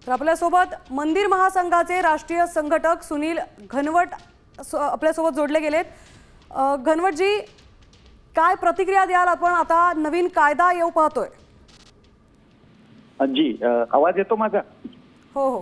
तर आपल्यासोबत मंदिर महासंघाचे राष्ट्रीय संघटक सुनील घनवट आपल्यासोबत जोडले गेलेत। घनवटजी, काय प्रतिक्रिया द्याल आपण? आता नवीन कायदा येऊ पाहतोय। जी, आवाज येतो माझा? हो हो।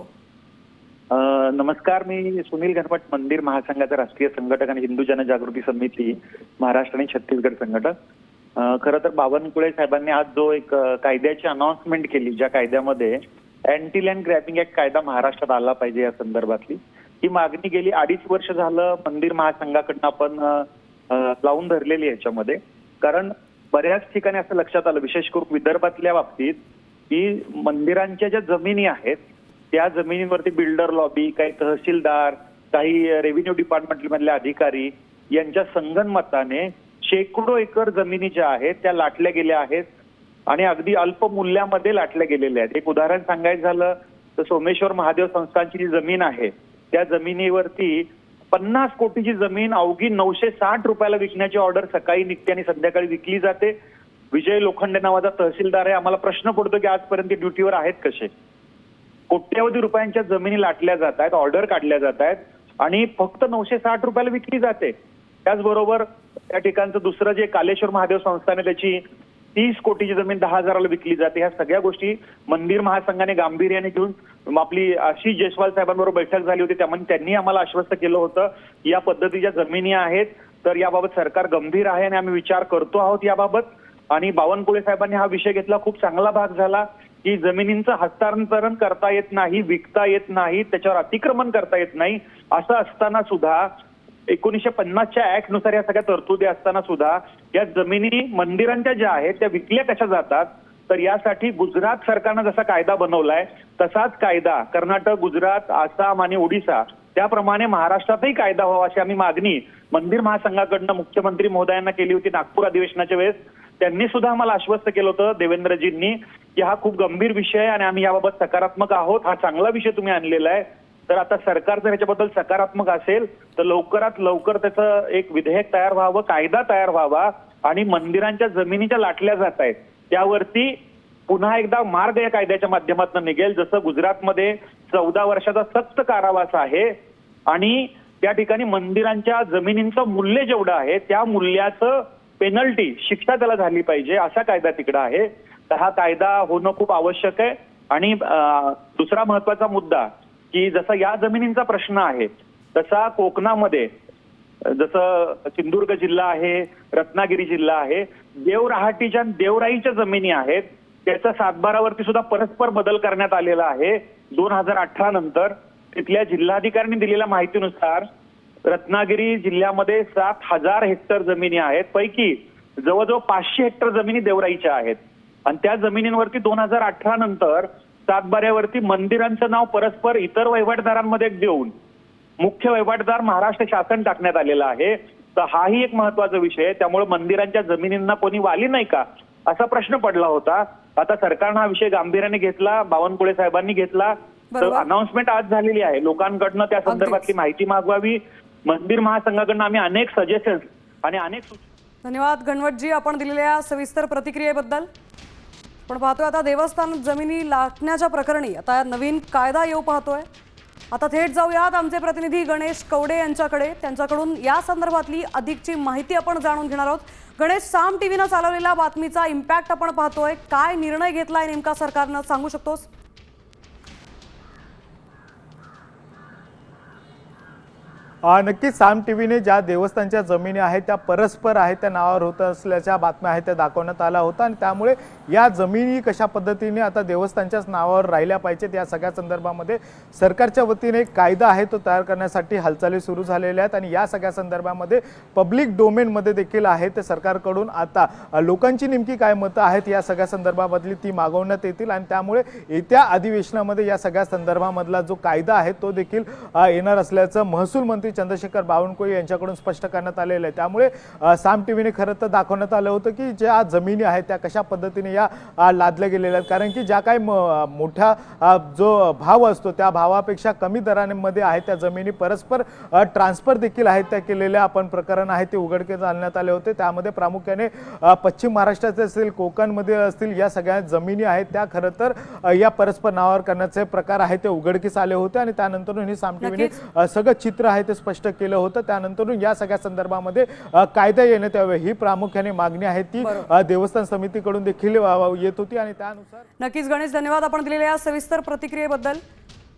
नमस्कार, मी सुनील घनवट, मंदिर महासंघाचा राष्ट्रीय संघटक आणि हिंदू जनजागृती समिती महाराष्ट्र आणि छत्तीसगड संघटक। खरं तर बावनकुळे साहेबांनी आज जो एक कायद्याची अनाउन्समेंट केली, ज्या कायद्यामध्ये अँटी लँड ग्रॅबिंग ऍक्ट कायदा महाराष्ट्रात आला पाहिजे या संदर्भातली ही मागणी गेली 2.5 वर्ष झालं मंदिर महासंघाकडनं आपण लावून धरलेली याच्यामध्ये। कारण बऱ्याच ठिकाणी असं लक्षात आलं, विशेष करून विदर्भातल्या बाबतीत, की मंदिरांच्या ज्या जमिनी आहेत त्या जमिनीवरती बिल्डर लॉबी, काही तहसीलदार, काही रेव्हेन्यू डिपार्टमेंट मधले अधिकारी यांच्या संगनमताने शेकडो एकर जमिनी ज्या आहेत त्या लाटल्या गेल्या आहेत आणि अगदी अल्प मूल्यामध्ये लाटल्या गेलेल्या आहेत। एक उदाहरण सांगायचं झालं तर सोमेश्वर महादेव संस्थानची जी जमीन आहे त्या जमिनीवरती 50 कोटीची जमीन अवघी 960 रुपयाला विकण्याची ऑर्डर सकाळी निघते आणि संध्याकाळी विकली जाते। विजय लोखंडे नावाचा तहसीलदार आहे, आम्हाला प्रश्न पडतो की आजपर्यंत ड्युटीवर आहेत कसे? कोट्यावधी रुपयांच्या जमिनी लाटल्या जात आहेत, ऑर्डर काढल्या जात आहेत आणि फक्त 960 रुपयाला विकली जाते। त्याचबरोबर त्या ठिकाणचं दुसरं जे कालेश्वर महादेव संस्थान आहे त्याची 30 कोटीची जमीन 10,000ला विकली जाते। ह्या सगळ्या गोष्टी मंदिर महासंघाने गांभीर्याने घेऊन आपली आशिष जयस्वाल साहेबांबरोबर बैठक झाली होती, त्यामुळे त्यांनी आम्हाला आश्वस्त केलं होतं या पद्धतीच्या जमिनी आहेत तर याबाबत सरकार गंभीर आहे आणि आम्ही विचार करतो आहोत याबाबत। आणि बावनकुळे साहेबांनी हा विषय घेतला, खूप चांगला भाग झाला की जमिनींचं हस्तांतरण करता येत नाही, विकता येत नाही, त्याच्यावर अतिक्रमण करता येत नाही, असं असताना सुद्धा 1950च्या ऍक्ट नुसार या सगळ्या तरतुदी असताना सुद्धा या जमिनी मंदिरांच्या ज्या आहेत त्या विकल्या कशा जातात, तर यासाठी गुजरात सरकारनं जसा कायदा बनवलाय तसाच कायदा कर्नाटक, गुजरात, आसाम आणि ओडिशा त्याप्रमाणे महाराष्ट्रातही कायदा व्हावा अशी आम्ही मागणी मंदिर महासंघाकडनं मुख्यमंत्री महोदयांना केली होती नागपूर अधिवेशनाच्या वेळेस। त्यांनी सुद्धा आम्हाला आश्वस्त केलं होतं देवेंद्रजींनी की हा खूप गंभीर विषय आहे आणि आम्ही याबाबत सकारात्मक आहोत, हा चांगला विषय तुम्ही आणलेला आहे। तर आता सरकार जर ह्याच्याबद्दल सकारात्मक असेल तर लवकरात लवकर त्याचं एक विधेयक तयार व्हावं, कायदा तयार व्हावा आणि मंदिरांच्या जमिनीच्या लाटल्या जात आहेत त्यावरती पुन्हा एकदा मार्ग या कायद्याच्या माध्यमातून निघेल। जसं गुजरातमध्ये 14 वर्षाचा सक्त कारावास आहे आणि त्या ठिकाणी मंदिरांच्या जमिनींचं मूल्य जेवढं आहे त्या मूल्याचं पेनल्टी, शिक्षा त्याला झाली पाहिजे असा कायदा तिकडे आहे। तर हा कायदा होणं खूप आवश्यक आहे। आणि दुसरा महत्वाचा मुद्दा की जसा या जमिनींचा प्रश्न आहे तसा कोकणामध्ये जसं सिंधुदुर्ग जिल्हा आहे, रत्नागिरी जिल्हा आहे, देवराहाटीच्या देवराईच्या जमिनी आहेत त्याचा 7/12 सुद्धा परस्पर बदल करण्यात आलेला आहे 2018 नंतर। तिथल्या जिल्हाधिकाऱ्यांनी दिलेल्या माहितीनुसार रत्नागिरी जिल्ह्यामध्ये 7,000 हेक्टर जमिनी आहेत, पैकी जवळजवळ 500 हेक्टर जमिनी देवराईच्या आहेत आणि त्या जमिनींवरती 2018 नंतर 7/12 मंदिरांचं नाव परस्पर इतर वहिवाटदारांमध्ये देऊन मुख्य वहिवाटदार महाराष्ट्र शासन टाकण्यात आलेला आहे। तर हाही एक महत्वाचा विषय आहे। त्यामुळे मंदिरांच्या जमिनींना कोणी वाली नाही का असा प्रश्न पडला होता। आता सरकारनं हा विषय गांभीर्याने घेतला, बावनकुळे साहेबांनी घेतला, तर अनाउन्समेंट आज झालेली आहे। लोकांकडनं त्या संदर्भातली माहिती मागवावी। मंदिर महासंघाकडनं आम्ही अनेक सजेशन्स आणि अनेक धन्यवाद घनवटजी आपण दिलेल्या सविस्तर प्रतिक्रियेबद्दल। पण पाहतोय आता देवस्थान जमिनी लाटण्याच्या प्रकरणी आता नवीन कायदा येऊ पाहतोय। आता थेट जाऊयात आमचे प्रतिनिधी गणेश कवडे यांच्याकडे, त्यांच्याकडून या संदर्भातली अधिकची माहिती आपण जाणून घेणार आहोत। गणेश, साम टीव्हीनं चालवलेल्या बातमीचा इम्पॅक्ट आपण पाहतोय, काय निर्णय घेतलाय नेमका सरकारनं सांगू शकतोस? नक्कीच साम टीव्हीने ज्या देवस्थानच्या जमिनी आहेत त्या परस्पर आहेत त्या नावावर होत असल्याच्या बातम्या आहेत त्या दाखवण्यात आल्या होत्या आणि त्यामुळे या जमिनी कशा पद्धतीने आता देवस्थानच्याच नावावर राहिल्या पाहिजेत या सगळ्या संदर्भामध्ये सरकारच्या वतीने एक कायदा आहे तो तयार करण्यासाठी हालचाली सुरू झालेल्या आहेत आणि या सगळ्या संदर्भामध्ये पब्लिक डोमेनमध्ये देखील आहे ते सरकारकडून आता लोकांची नेमकी काय मतं आहेत या सगळ्या संदर्भामधली ती मागवण्यात येतील आणि त्यामुळे येत्या अधिवेशनामध्ये या सगळ्या संदर्भामधला जो कायदा आहे तो देखील येणार असल्याचं महसूल मंत्री चंद्रशेखर बावनकुळे यांच्याकडून स्पष्ट करण्यात आलेलं आहे। त्यामुळे साम टीव्हीने खरं तर दाखवण्यात आलं होतं की ज्या जमिनी आहेत त्या कशा पद्धतीने या लादल्या गेलेल्या आहेत, कारण की ज्या काही मोठ्या जो भाव असतो त्या भावापेक्षा कमी दरांमध्ये आहेत त्या जमिनी परस्पर ट्रान्सफर देखील आहेत त्या केलेल्या आपण प्रकरण आहे ते उघडकीस आणण्यात आले होते। त्यामध्ये प्रामुख्याने पश्चिम महाराष्ट्राचे असतील, कोकणमध्ये असतील, या सगळ्या जमिनी आहेत त्या खरं तर या परस्पर नावावर करण्याचे प्रकार आहे ते उघडकीस आले होते आणि त्यानंतरून ही साम टीव्हीने सगळं चित्र आहे ते स्पष्ट केलं होतं। त्यानंतर या सगळ्या संदर्भामध्ये कायदा येण्यात यावे ही प्रामुख्याने मागणी आहे ती देवस्थान समितीकडून देखील येत होती आणि त्यानुसार नक्कीच गणेश, धन्यवाद आपण दिलेल्या सविस्तर प्रतिक्रियेबद्दल।